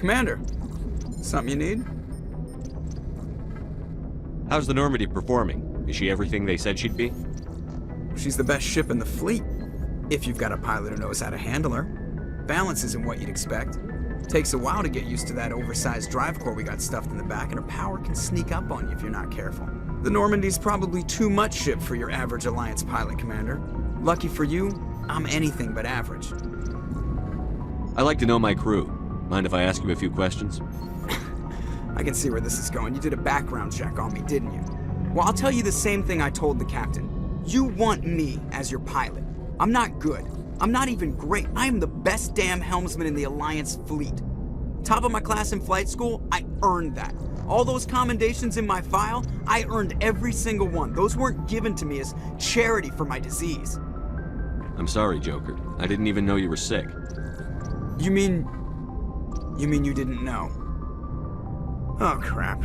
Commander, something you need? How's the Normandy performing? Is she everything they said she'd be? She's the best ship in the fleet, if you've got a pilot who knows how to handle her. Balance isn't what you'd expect. Takes a while to get used to that oversized drive core we got stuffed in the back, and her power can sneak up on you if you're not careful. The Normandy's probably too much ship for your average Alliance pilot, Commander. Lucky for you, I'm anything but average. I like to know my crew. Mind if I ask you a few questions? I can see where this is going. You did a background check on me, didn't you? Well, I'll tell you the same thing I told the captain. You want me as your pilot. I'm not good. I'm not even great. I am the best damn helmsman in the Alliance fleet. Top of my class in flight school, I earned that. All those commendations in my file, I earned every single one. Those weren't given to me as charity for my disease. I'm sorry, Joker. I didn't even know you were sick. You mean you didn't know? Oh, crap.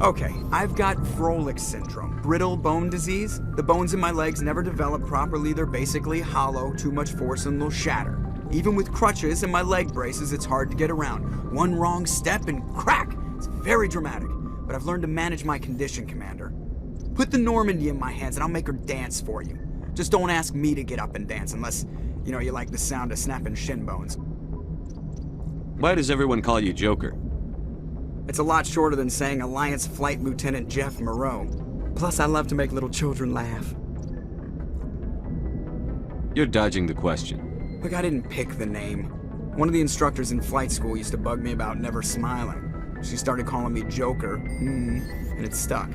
Okay, I've got Wrex syndrome, brittle bone disease. The bones in my legs never develop properly. They're basically hollow, too much force and they'll shatter. Even with crutches and my leg braces, it's hard to get around. One wrong step and crack! It's very dramatic, but I've learned to manage my condition, Commander. Put the Normandy in my hands and I'll make her dance for you. Just don't ask me to get up and dance unless, you like the sound of snapping shin bones. Why does everyone call you Joker? It's a lot shorter than saying Alliance Flight Lieutenant Jeff Moreau. Plus, I love to make little children laugh. You're dodging the question. Look, I didn't pick the name. One of the instructors in flight school used to bug me about never smiling. She started calling me Joker, and it stuck.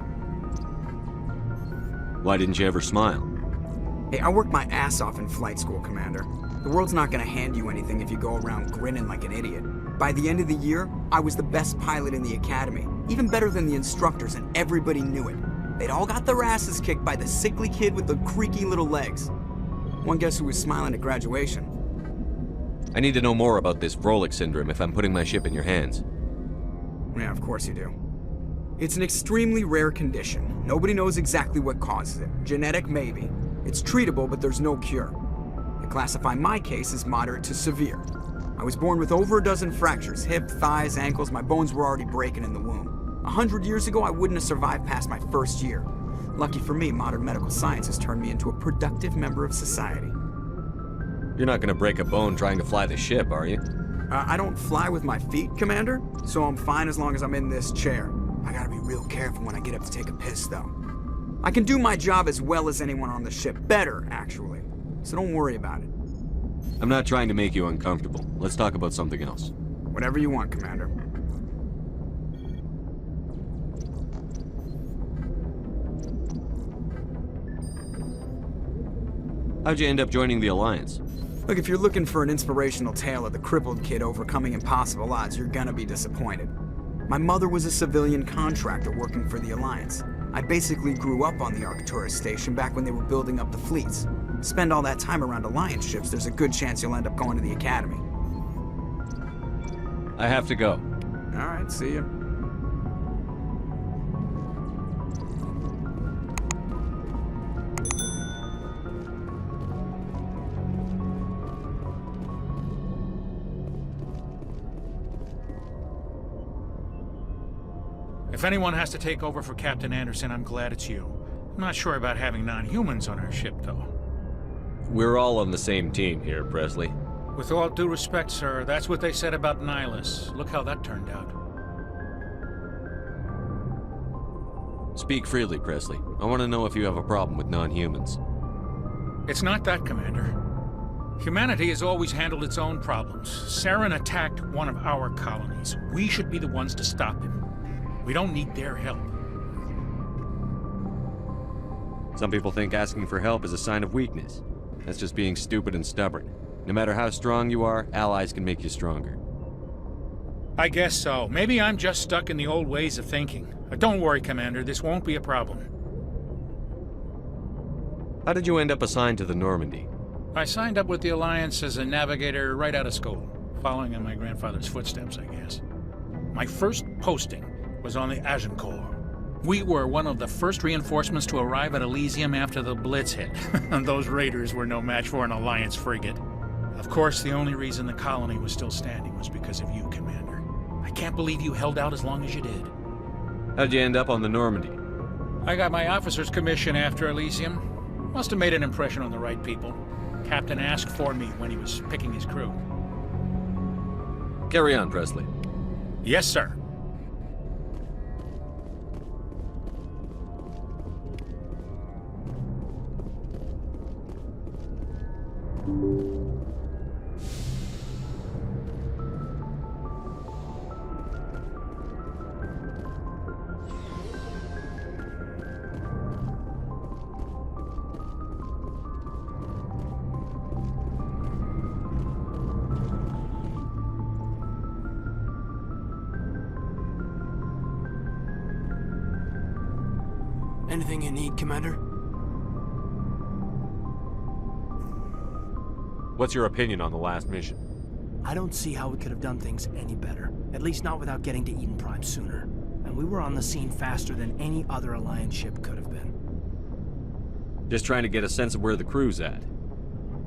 Why didn't you ever smile? Hey, I worked my ass off in flight school, Commander. The world's not gonna hand you anything if you go around grinning like an idiot. By the end of the year, I was the best pilot in the academy, even better than the instructors, and everybody knew it. They'd all got their asses kicked by the sickly kid with the creaky little legs. One guess who was smiling at graduation? I need to know more about this Wrex syndrome if I'm putting my ship in your hands. Yeah, of course you do. It's an extremely rare condition. Nobody knows exactly what causes it. Genetic, maybe. It's treatable, but there's no cure. They classify my case as moderate to severe. I was born with over a dozen fractures, hip, thighs, ankles. My bones were already breaking in the womb. 100 years ago, I wouldn't have survived past my first year. Lucky for me, modern medical science has turned me into a productive member of society. You're not gonna break a bone trying to fly the ship, are you? I don't fly with my feet, Commander, so I'm fine as long as I'm in this chair. I gotta be real careful when I get up to take a piss, though. I can do my job as well as anyone on the ship. Better, actually. So don't worry about it. I'm not trying to make you uncomfortable. Let's talk about something else. Whatever you want, Commander. How'd you end up joining the Alliance? Look, if you're looking for an inspirational tale of the crippled kid overcoming impossible odds, you're gonna be disappointed. My mother was a civilian contractor working for the Alliance. I basically grew up on the Arcturus station back when they were building up the fleets. Spend all that time around Alliance ships, there's a good chance you'll end up going to the Academy. I have to go. All right, see ya. If anyone has to take over for Captain Anderson, I'm glad it's you. I'm not sure about having non-humans on our ship, though. We're all on the same team here, Presley. With all due respect, sir, that's what they said about Nihilus. Look how that turned out. Speak freely, Presley. I want to know if you have a problem with non-humans. It's not that, Commander. Humanity has always handled its own problems. Charon attacked one of our colonies. We should be the ones to stop him. We don't need their help. Some people think asking for help is a sign of weakness. That's just being stupid and stubborn. No matter how strong you are, allies can make you stronger. I guess so. Maybe I'm just stuck in the old ways of thinking. But don't worry, Commander, this won't be a problem. How did you end up assigned to the Normandy? I signed up with the Alliance as a navigator right out of school, following in my grandfather's footsteps, I guess. My first posting was on the Agincourt. We were one of the first reinforcements to arrive at Elysium after the Blitz hit, and those raiders were no match for an Alliance frigate. Of course, the only reason the colony was still standing was because of you, Commander. can't believe you held out as long as you did. How'd you end up on the Normandy? I got my officer's commission after Elysium. Must have made an impression on the right people. Captain asked for me when he was picking his crew. Carry on, Presley. Yes, sir. Anything you need, Commander? What's your opinion on the last mission? I don't see how we could have done things any better. At least not without getting to Eden Prime sooner. And we were on the scene faster than any other Alliance ship could have been. Just trying to get a sense of where the crew's at.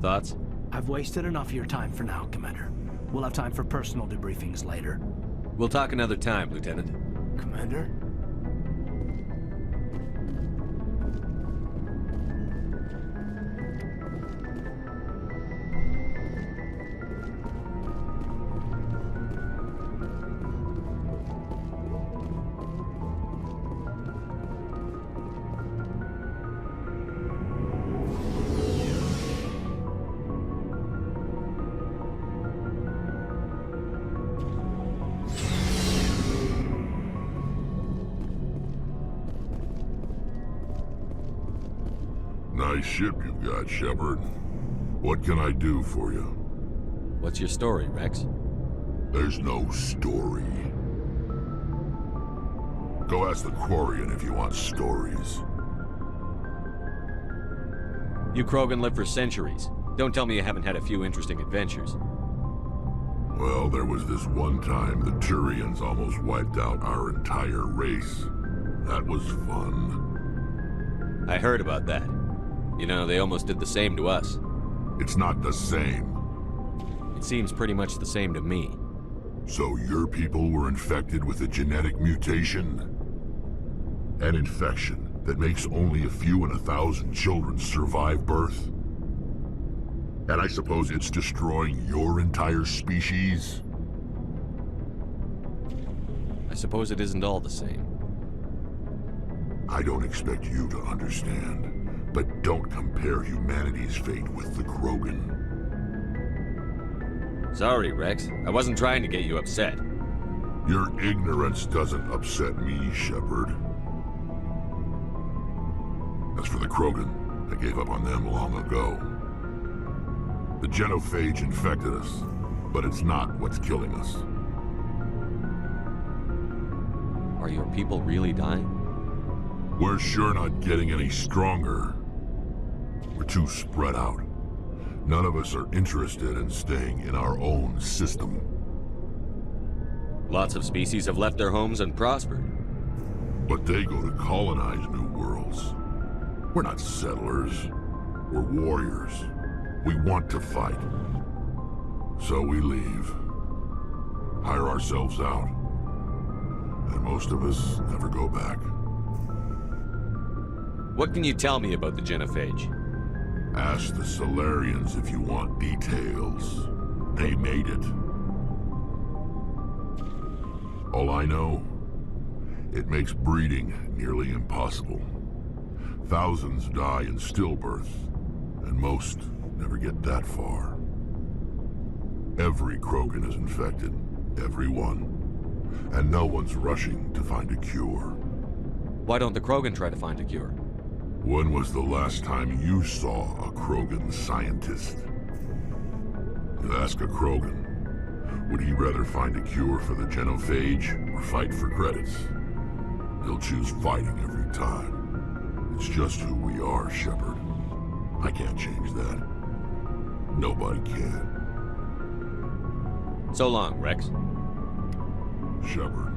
Thoughts? I've wasted enough of your time for now, Commander. We'll have time for personal debriefings later. We'll talk another time, Lieutenant. Commander? Nice ship you've got, Shepard. What can I do for you? What's your story, Wrex? There's no story. Go ask the Quarian if you want stories. You Krogan lived for centuries. Don't tell me you haven't had a few interesting adventures. Well, there was this one time the Turians almost wiped out our entire race. That was fun. I heard about that. You know, they almost did the same to us. It's not the same. It seems pretty much the same to me. So your people were infected with a genetic mutation? An infection that makes only a few in 1,000 children survive birth? And I suppose it's destroying your entire species? I suppose it isn't all the same. I don't expect you to understand. But don't compare humanity's fate with the Krogan. Sorry, Wrex. I wasn't trying to get you upset. Your ignorance doesn't upset me, Shepard. As for the Krogan, I gave up on them long ago. The genophage infected us, but it's not what's killing us. Are your people really dying? We're sure not getting any stronger. We're too spread out. None of us are interested in staying in our own system. Lots of species have left their homes and prospered. But they go to colonize new worlds. We're not settlers. We're warriors. We want to fight. So we leave. Hire ourselves out. And most of us never go back. What can you tell me about the genophage? Ask the Solarians if you want details. They made it. All I know, it makes breeding nearly impossible. Thousands die in stillbirth, and most never get that far. Every Krogan is infected, every one. And no one's rushing to find a cure. Why don't the Krogan try to find a cure? When was the last time you saw a Krogan scientist? You ask a Krogan, would he rather find a cure for the genophage or fight for credits? He'll choose fighting every time. It's just who we are, Shepard. I can't change that. Nobody can. So long, Wrex. Shepard.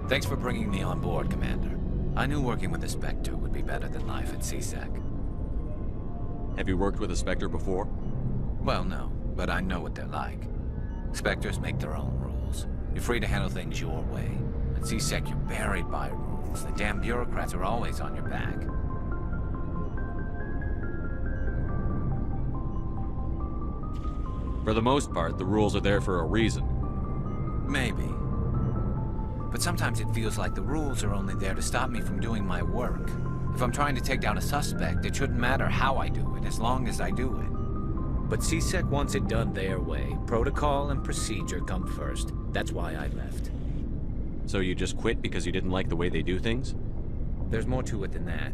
Thanks for bringing me on board, Commander. I knew working with the Spectre would be better than life at CSEC. Have you worked with a Spectre before? Well, no, but I know what they're like. Spectres make their own rules. You're free to handle things your way. At C-Sec, you're buried by rules. The damn bureaucrats are always on your back. For the most part, the rules are there for a reason. Maybe. But sometimes it feels like the rules are only there to stop me from doing my work. If I'm trying to take down a suspect, it shouldn't matter how I do it, as long as I do it. But C-Sec wants it done their way. Protocol and procedure come first. That's why I left. So you just quit because you didn't like the way they do things? There's more to it than that.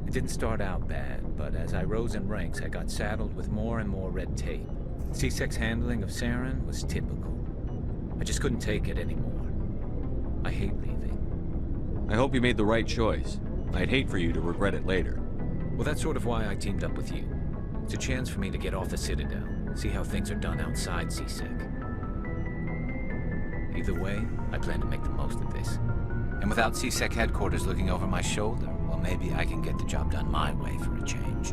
It didn't start out bad, but as I rose in ranks, I got saddled with more and more red tape. C-Sec's handling of Charon was typical. I just couldn't take it anymore. I hate leaving. I hope you made the right choice. I'd hate for you to regret it later. Well, that's sort of why I teamed up with you. It's a chance for me to get off the Citadel, see how things are done outside C-Sec. Either way, I plan to make the most of this. And without C-Sec headquarters looking over my shoulder, well, maybe I can get the job done my way for a change.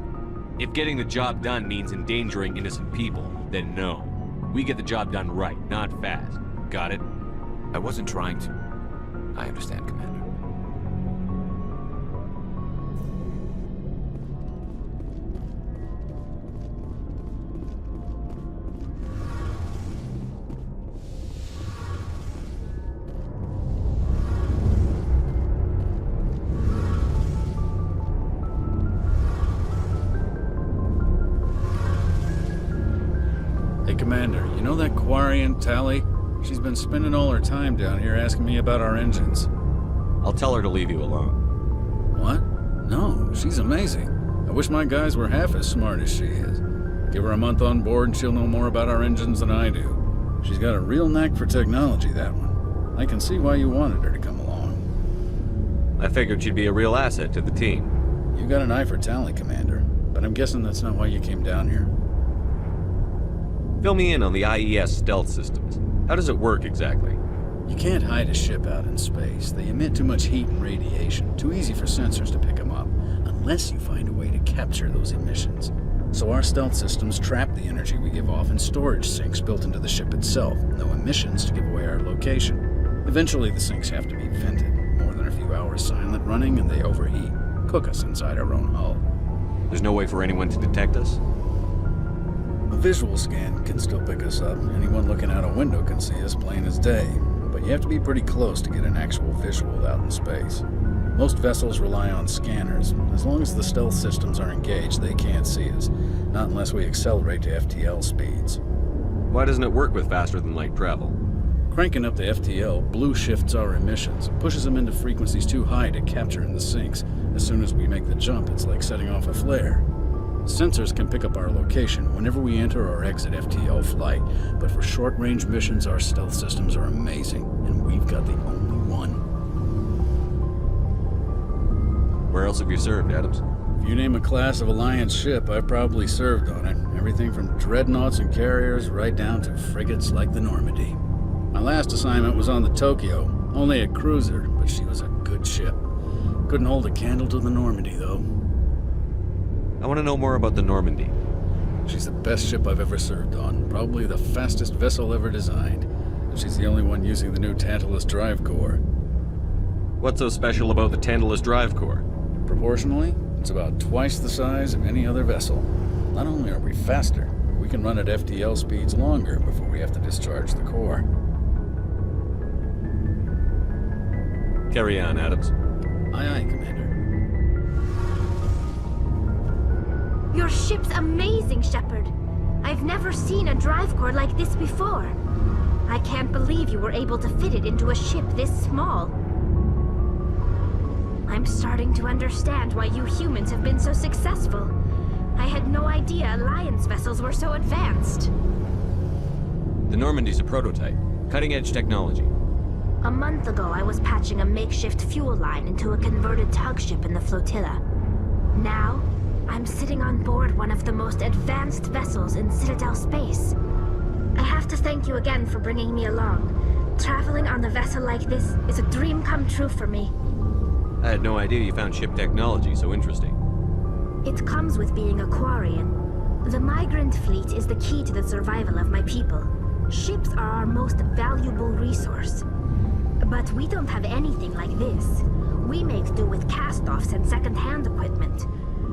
If getting the job done means endangering innocent people, then no. We get the job done right, not fast. Got it? I wasn't trying to. I understand, Commander. Hey, Commander, you know that Quarian, Tali? She's been spending all her time down here asking me about our engines. I'll tell her to leave you alone. What? No, she's amazing. I wish my guys were half as smart as she is. Give her a month on board and she'll know more about our engines than I do. She's got a real knack for technology, that one. I can see why you wanted her to come along. I figured she'd be a real asset to the team. You got an eye for Tali, Commander, but I'm guessing that's not why you came down here. Fill me in on the IES stealth systems. How does it work exactly? You can't hide a ship out in space. They emit too much heat and radiation. Too easy for sensors to pick them up, unless you find a way to capture those emissions. So our stealth systems trap the energy we give off in storage sinks built into the ship itself. No emissions to give away our location. Eventually the sinks have to be vented. More than a few hours silent running and they overheat. Cook us inside our own hull. There's no way for anyone to detect us? A visual scan can still pick us up. Anyone looking out a window can see us plain as day. But you have to be pretty close to get an actual visual out in space. Most vessels rely on scanners. As long as the stealth systems are engaged, they can't see us. Not unless we accelerate to FTL speeds. Why doesn't it work with faster than light travel? Cranking up the FTL blue shifts our emissions, pushes them into frequencies too high to capture in the sinks. As soon as we make the jump, it's like setting off a flare. Sensors can pick up our location whenever we enter or exit FTL flight, but for short-range missions, our stealth systems are amazing, and we've got the only one. Where else have you served, Adams? If you name a class of Alliance ship, I've probably served on it. Everything from dreadnoughts and carriers right down to frigates like the Normandy. My last assignment was on the Tokyo, only a cruiser, but she was a good ship. Couldn't hold a candle to the Normandy, though. I want to know more about the Normandy. She's the best ship I've ever served on, probably the fastest vessel ever designed. And she's the only one using the new Tantalus drive core. What's so special about the Tantalus drive core? Proportionally, it's about twice the size of any other vessel. Not only are we faster, we can run at FTL speeds longer before we have to discharge the core. Carry on, Adams. Aye, aye, Commander. Your ship's amazing, Shepard. I've never seen a drive core like this before. I can't believe you were able to fit it into a ship this small. I'm starting to understand why you humans have been so successful. I had no idea Alliance vessels were so advanced. The Normandy's a prototype. Cutting-edge technology. A month ago, I was patching a makeshift fuel line into a converted tug ship in the flotilla. Now, I'm sitting on board one of the most advanced vessels in Citadel space. I have to thank you again for bringing me along. Traveling on a vessel like this is a dream come true for me. I had no idea you found ship technology so interesting. It comes with being a Quarian. The migrant fleet is the key to the survival of my people. Ships are our most valuable resource. But we don't have anything like this. We make do with cast-offs and second-hand equipment.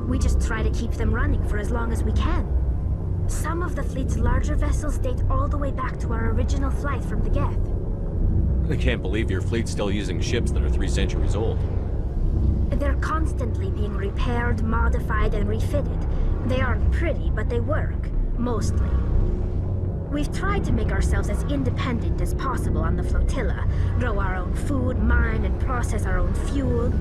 We just try to keep them running for as long as we can. Some of the fleet's larger vessels date all the way back to our original flight from the Geth. I can't believe your fleet's still using ships that are 3 centuries old. They're constantly being repaired, modified, and refitted. They aren't pretty, but they work. Mostly. We've tried to make ourselves as independent as possible on the flotilla, grow our own food, mine, and process our own fuel.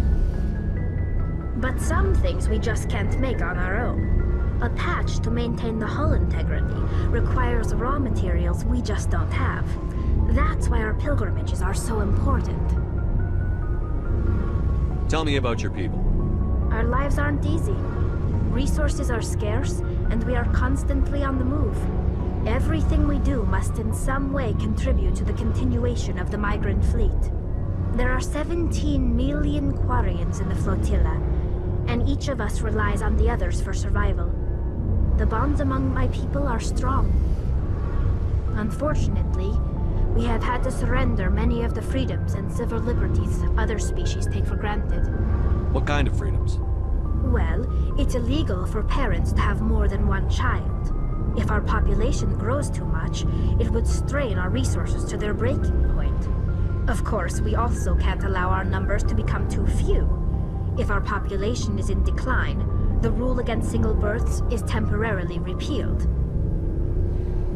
But some things we just can't make on our own. A patch to maintain the hull integrity requires raw materials we just don't have. That's why our pilgrimages are so important. Tell me about your people. Our lives aren't easy. Resources are scarce, and we are constantly on the move. Everything we do must in some way contribute to the continuation of the migrant fleet. There are 17 million Quarians in the flotilla, and each of us relies on the others for survival. The bonds among my people are strong. Unfortunately, we have had to surrender many of the freedoms and civil liberties other species take for granted. What kind of freedoms? Well, it's illegal for parents to have more than one child. If our population grows too much, it would strain our resources to their breaking point. Of course, we also can't allow our numbers to become too few. If our population is in decline, the rule against single births is temporarily repealed.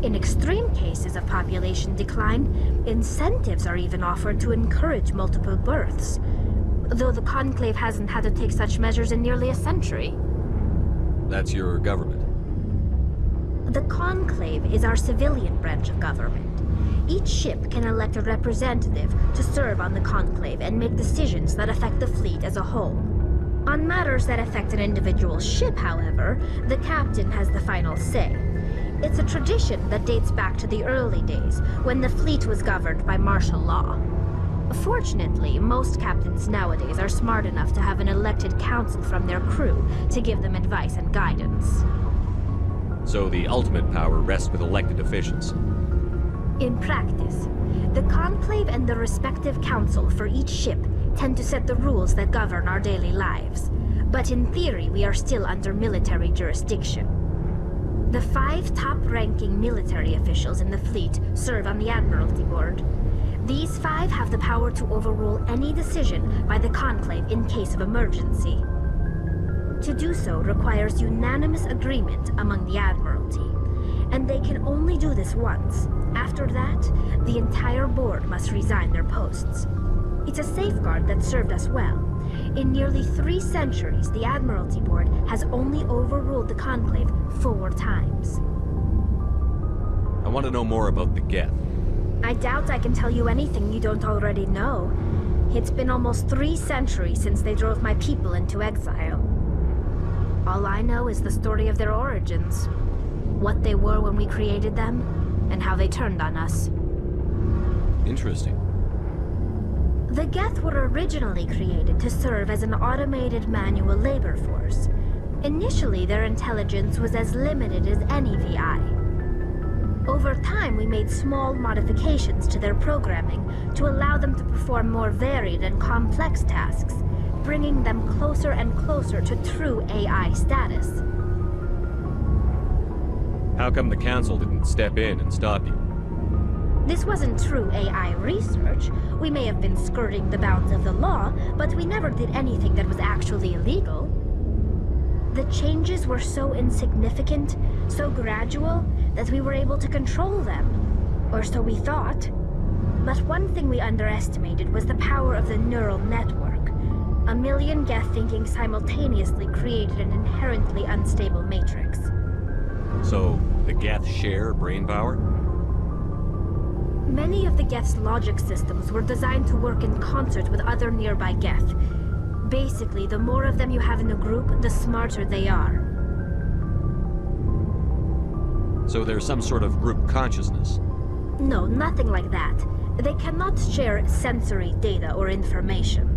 In extreme cases of population decline, incentives are even offered to encourage multiple births, though the Conclave hasn't had to take such measures in nearly a century. That's your government. The Conclave is our civilian branch of government. Each ship can elect a representative to serve on the Conclave and make decisions that affect the fleet as a whole. On matters that affect an individual ship, however, the captain has the final say. It's a tradition that dates back to the early days, when the fleet was governed by martial law. Fortunately, most captains nowadays are smart enough to have an elected council from their crew to give them advice and guidance. So the ultimate power rests with elected officials. In practice, the Conclave and the respective council for each ship tend to set the rules that govern our daily lives. But in theory, we are still under military jurisdiction. The 5 top-ranking military officials in the fleet serve on the Admiralty Board. These 5 have the power to overrule any decision by the Conclave in case of emergency. To do so requires unanimous agreement among the Admiralty, and they can only do this once. After that, the entire board must resign their posts. It's a safeguard that served us well. In nearly 3 centuries, the Admiralty Board has only overruled the Conclave 4 times. I want to know more about the Geth. I doubt I can tell you anything you don't already know. It's been almost 3 centuries since they drove my people into exile. All I know is the story of their origins. What they were when we created them, and how they turned on us. Interesting. The Geth were originally created to serve as an automated manual labor force. Initially, their intelligence was as limited as any VI. Over time, we made small modifications to their programming to allow them to perform more varied and complex tasks, bringing them closer and closer to true AI status. How come the Council didn't step in and stop you? This wasn't true AI research. We may have been skirting the bounds of the law, but we never did anything that was actually illegal. The changes were so insignificant, so gradual, that we were able to control them. Or so we thought. But one thing we underestimated was the power of the neural network. A million Geth thinking simultaneously created an inherently unstable matrix. So, the Geth share brain power? Many of the Geth's logic systems were designed to work in concert with other nearby Geth. Basically, the more of them you have in a group, the smarter they are. So there's some sort of group consciousness? No, nothing like that. They cannot share sensory data or information.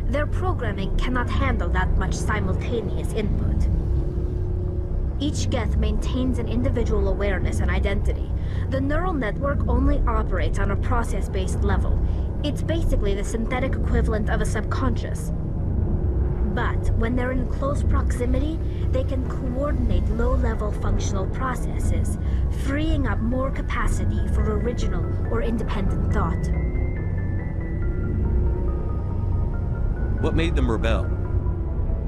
Their programming cannot handle that much simultaneous input. Each Geth maintains an individual awareness and identity. The neural network only operates on a process-based level. It's basically the synthetic equivalent of a subconscious. But when they're in close proximity, they can coordinate low-level functional processes, freeing up more capacity for original or independent thought. What made them rebel?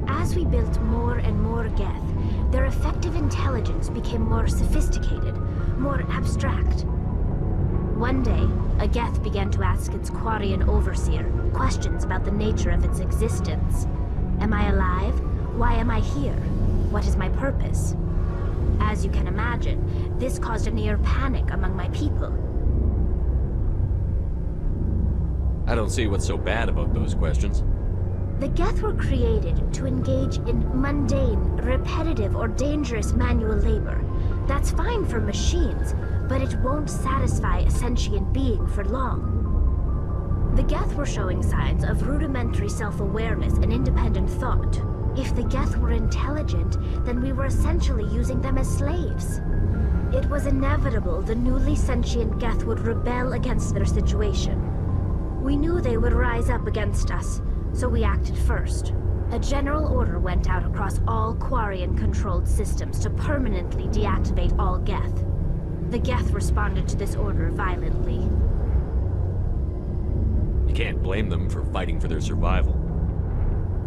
As we built more and more Geth, their effective intelligence became more sophisticated, more abstract. One day, a Geth began to ask its Quarian overseer questions about the nature of its existence. Am I alive? Why am I here? What is my purpose? As you can imagine, this caused a near panic among my people. I don't see what's so bad about those questions. The Geth were created to engage in mundane, repetitive, or dangerous manual labor. That's fine for machines, but it won't satisfy a sentient being for long. The Geth were showing signs of rudimentary self-awareness and independent thought. If the Geth were intelligent, then we were essentially using them as slaves. It was inevitable the newly sentient Geth would rebel against their situation. We knew they would rise up against us, so we acted first. A general order went out across all Quarian-controlled systems to permanently deactivate all Geth. The Geth responded to this order violently. You can't blame them for fighting for their survival.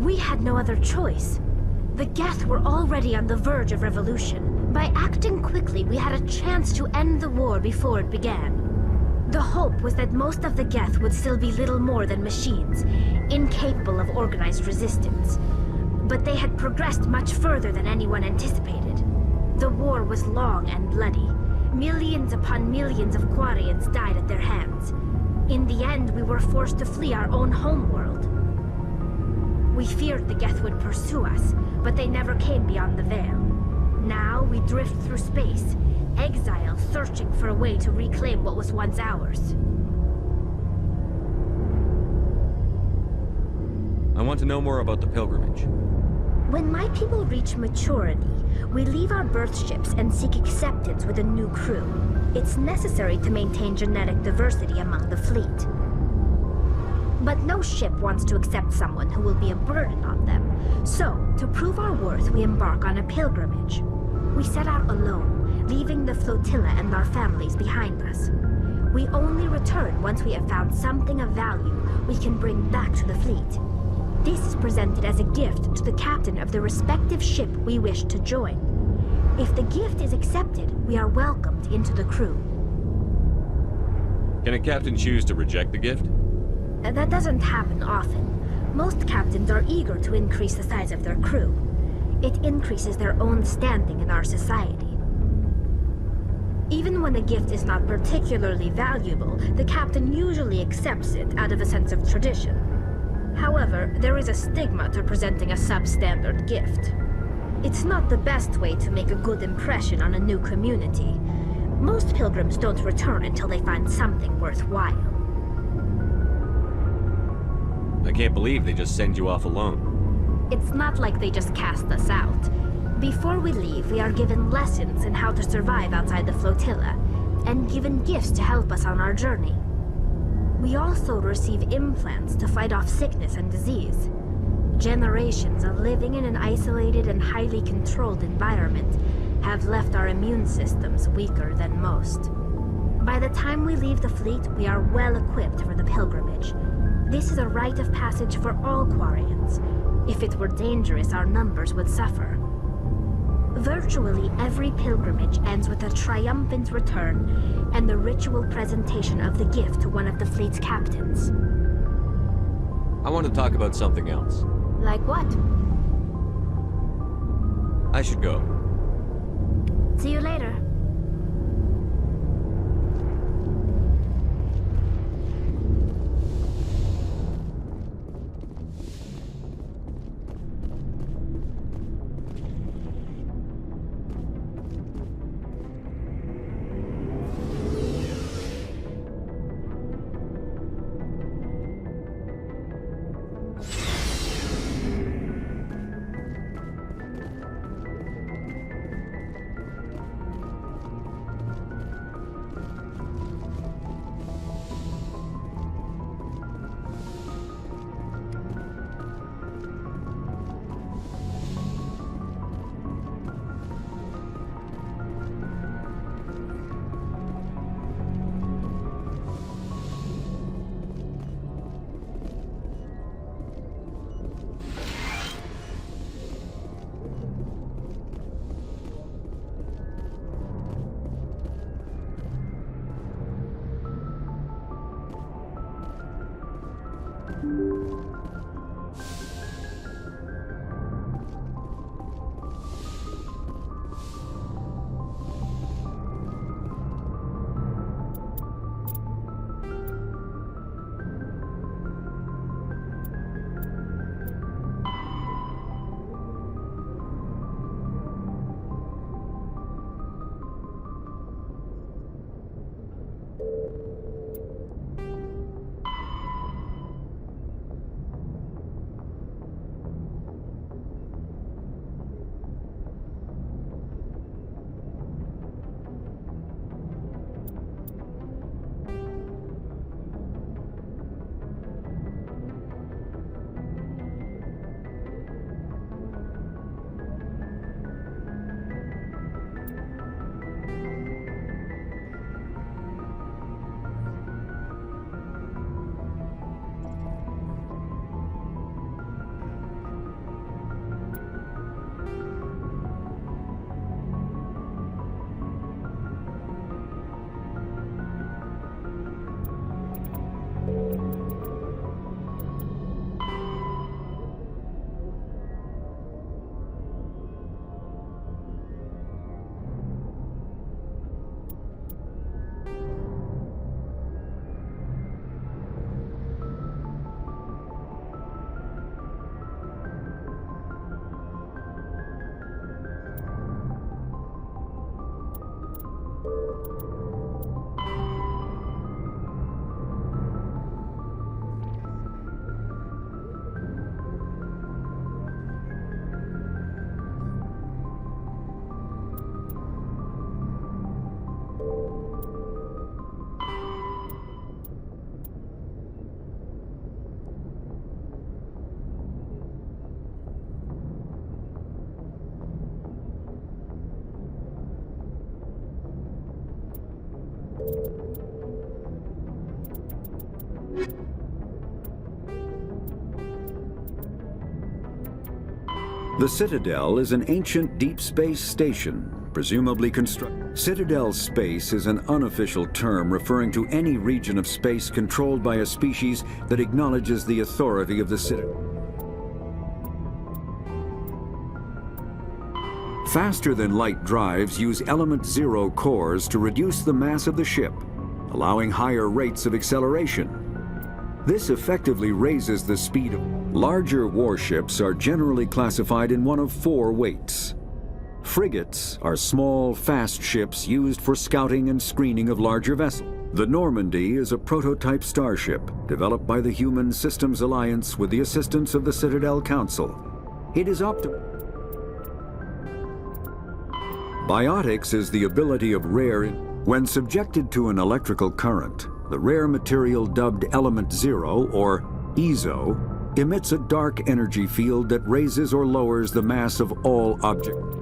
We had no other choice. The Geth were already on the verge of revolution. By acting quickly, we had a chance to end the war before it began. The hope was that most of the Geth would still be little more than machines, incapable of organized resistance. But they had progressed much further than anyone anticipated. The war was long and bloody. Millions upon millions of Quarians died at their hands. In the end, we were forced to flee our own homeworld. We feared the Geth would pursue us, but they never came beyond the veil. Now we drift through space, exile, searching for a way to reclaim what was once ours. I want to know more about the pilgrimage. When my people reach maturity, we leave our birth ships and seek acceptance with a new crew. It's necessary to maintain genetic diversity among the fleet. But no ship wants to accept someone who will be a burden on them. So, to prove our worth, we embark on a pilgrimage. We set out alone, leaving the flotilla and our families behind us. We only return once we have found something of value we can bring back to the fleet. This is presented as a gift to the captain of the respective ship we wish to join. If the gift is accepted, we are welcomed into the crew. Can a captain choose to reject the gift? That doesn't happen often. Most captains are eager to increase the size of their crew. It increases their own standing in our society. Even when the gift is not particularly valuable, the captain usually accepts it out of a sense of tradition. However, there is a stigma to presenting a substandard gift. It's not the best way to make a good impression on a new community. Most pilgrims don't return until they find something worthwhile. I can't believe they just send you off alone. It's not like they just cast us out. Before we leave, we are given lessons in how to survive outside the flotilla, and given gifts to help us on our journey. We also receive implants to fight off sickness and disease. Generations of living in an isolated and highly controlled environment have left our immune systems weaker than most. By the time we leave the fleet, we are well equipped for the pilgrimage. This is a rite of passage for all Quarians. If it were dangerous, our numbers would suffer. Virtually every pilgrimage ends with a triumphant return and the ritual presentation of the gift to one of the fleet's captains. I want to talk about something else. Like what? I should go. See you later. The Citadel is an ancient deep space station, presumably constructed. Citadel space is an unofficial term referring to any region of space controlled by a species that acknowledges the authority of the Citadel. Faster-than-light drives use element zero cores to reduce the mass of the ship, allowing higher rates of acceleration. This effectively raises the speed of larger warships are generally classified in one of four weights. Frigates are small, fast ships used for scouting and screening of larger vessels. The Normandy is a prototype starship developed by the Human Systems Alliance with the assistance of the Citadel Council. It is Biotics is the ability of rare. When subjected to an electrical current, the rare material dubbed Element Zero, or EZO, emits a dark energy field that raises or lowers the mass of all objects.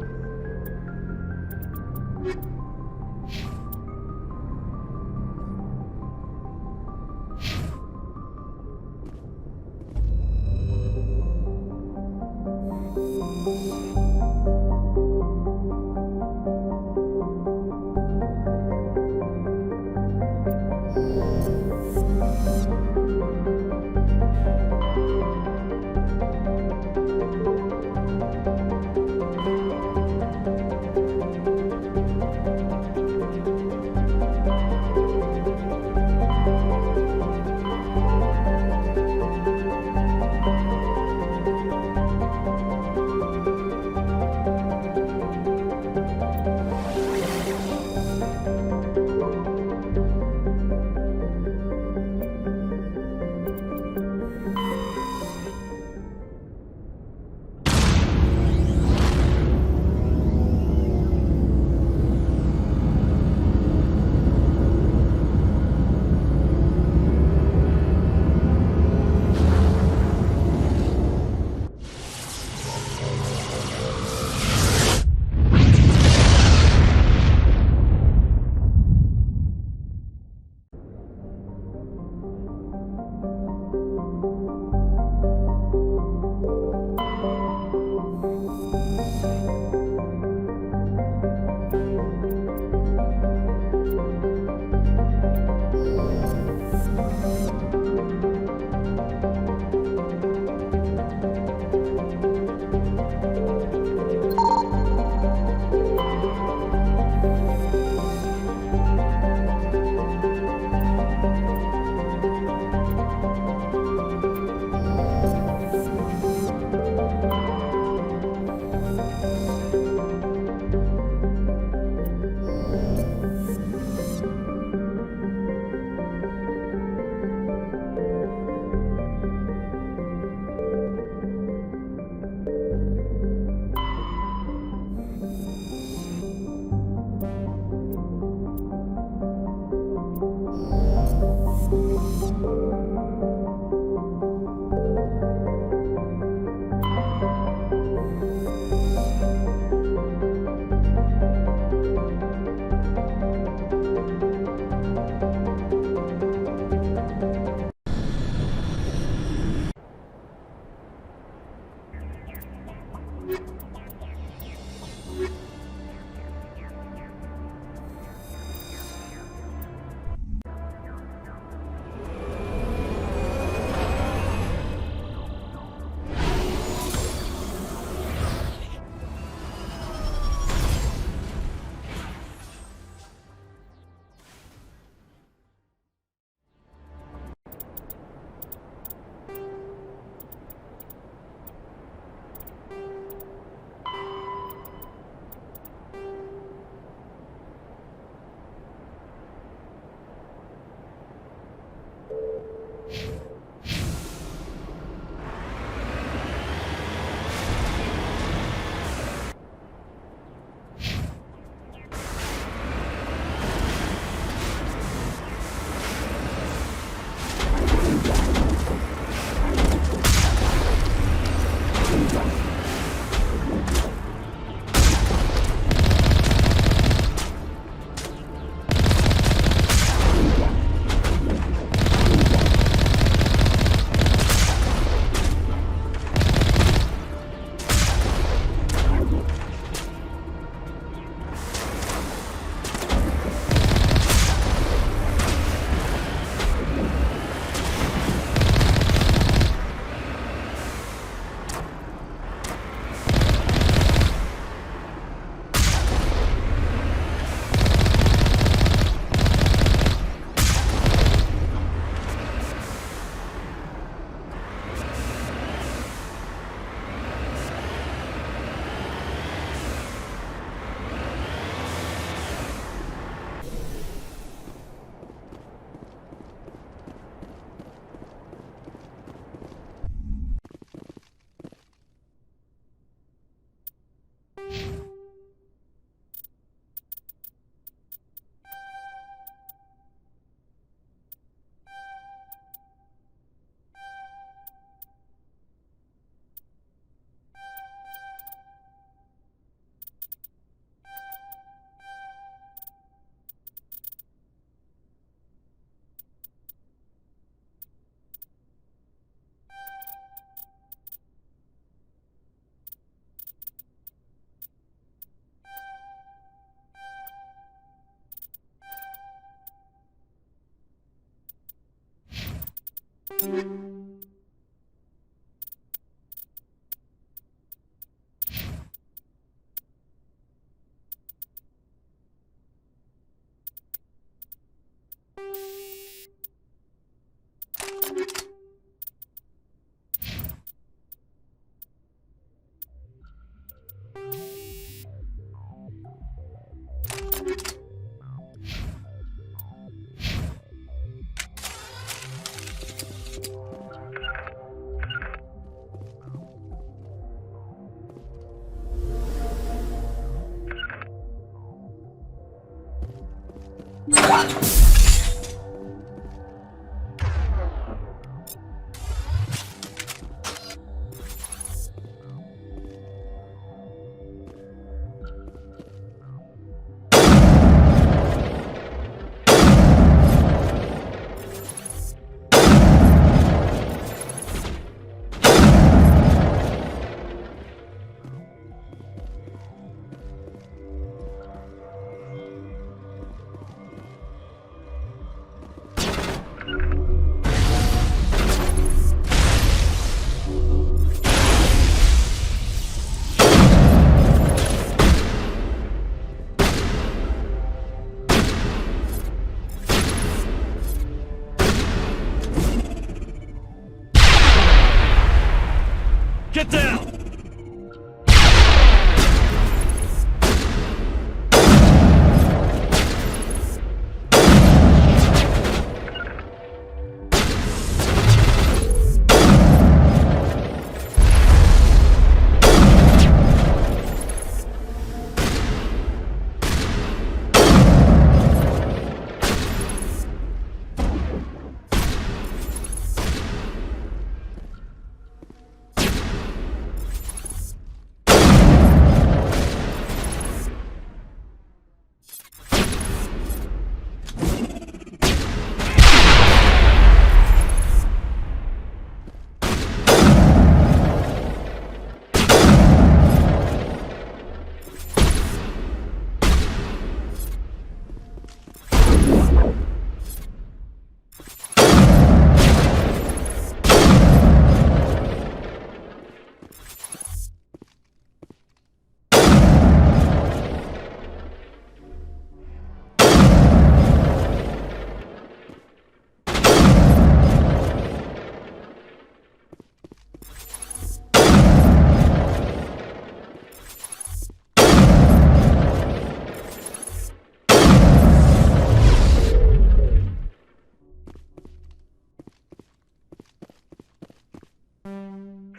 Get down!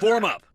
Form up!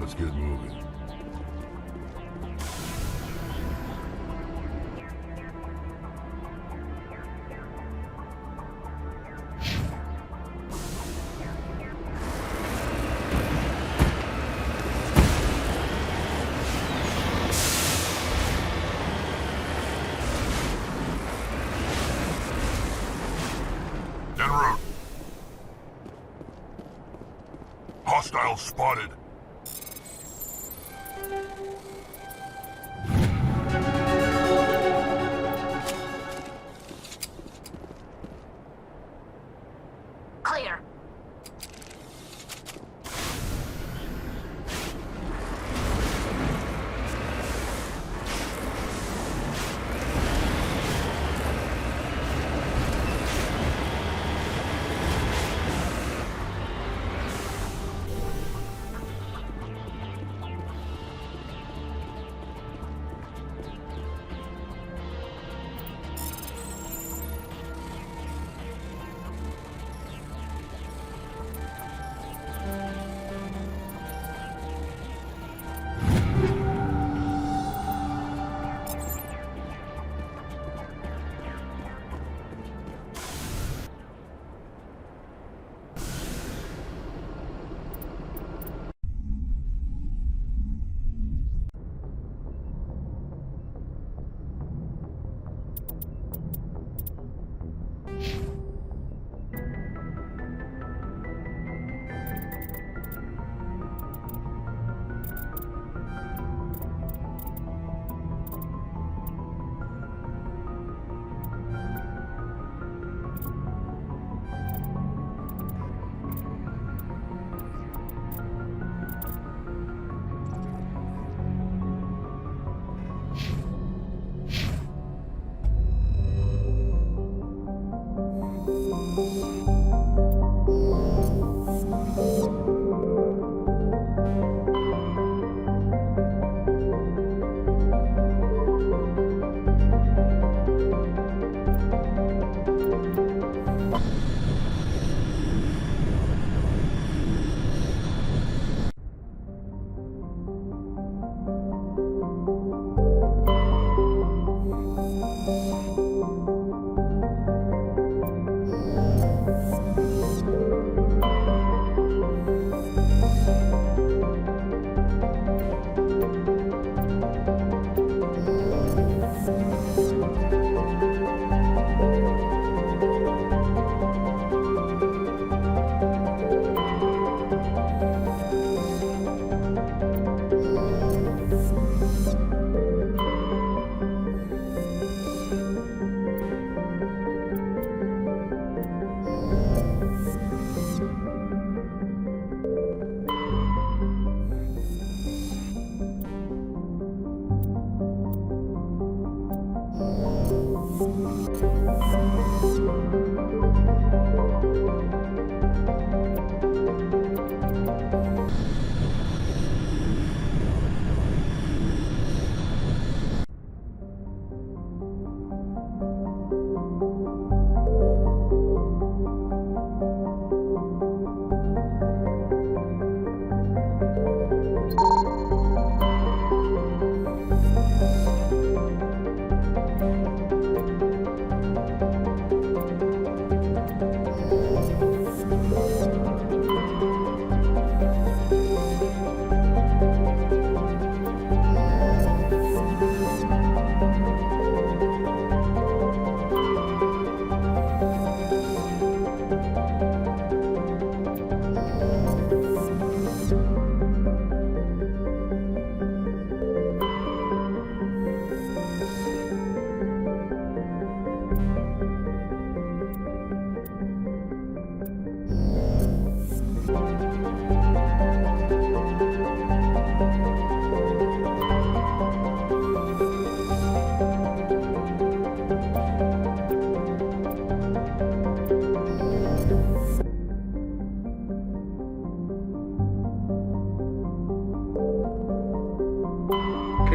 Let's get moving. En route. Hostile spotted. Clear.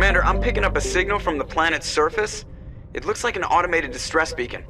Commander, I'm picking up a signal from the planet's surface. It looks like an automated distress beacon.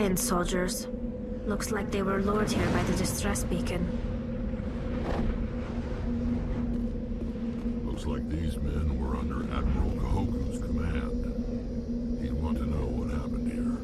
Alliance soldiers. Looks like they were lured here by the distress beacon. Looks like these men were under Admiral Kahoku's command. He'd want to know what happened here.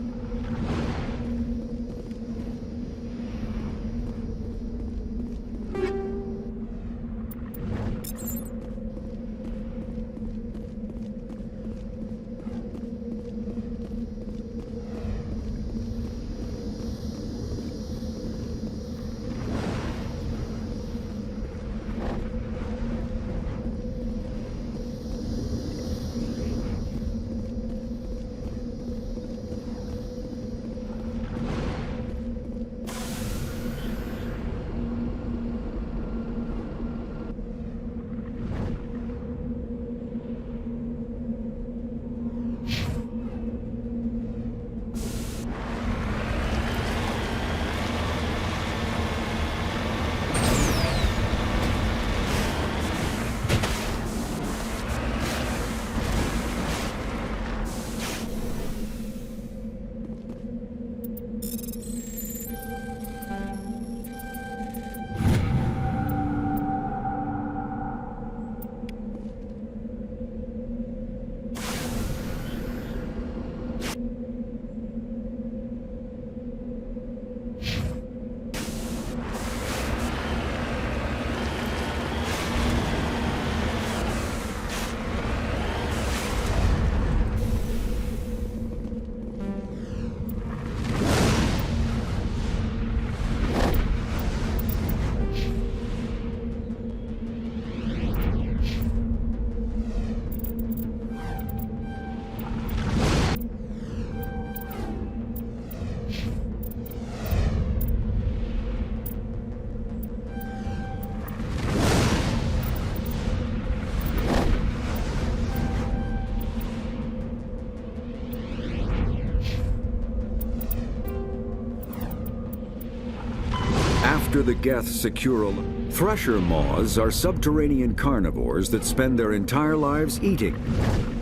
After the Geth secure thresher moths are subterranean carnivores that spend their entire lives eating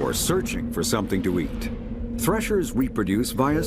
or searching for something to eat. Threshers reproduce via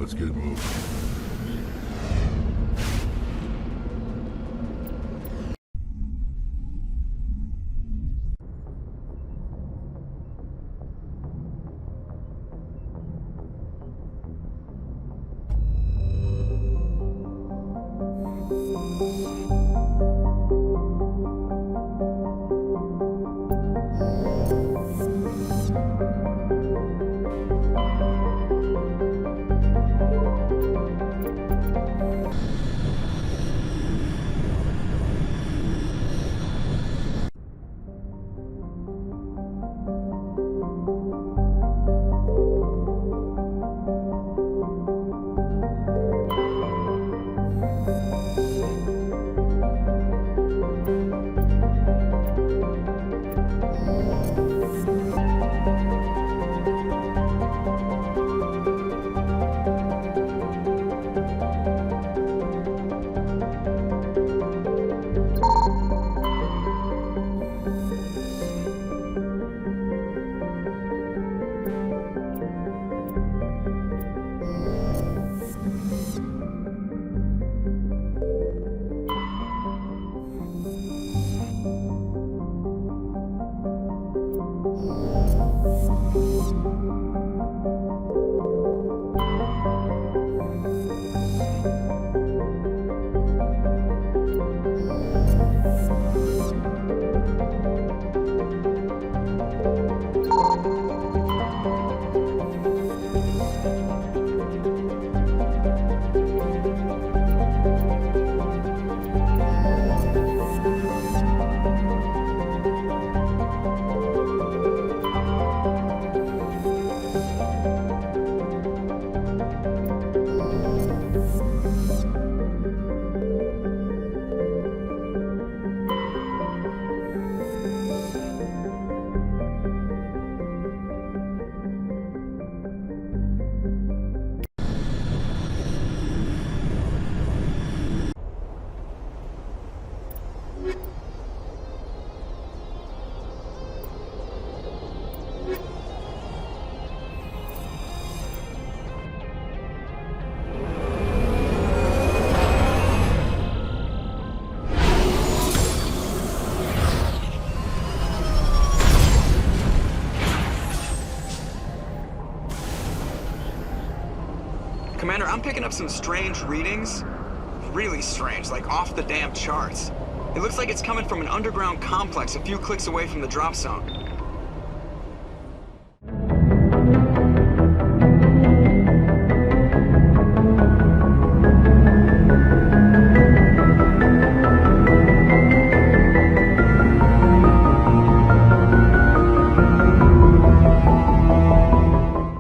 Let's get moving. Commander, I'm picking up some strange readings. Really strange, like off the damn charts. It looks like it's coming from an underground complex a few clicks away from the drop zone.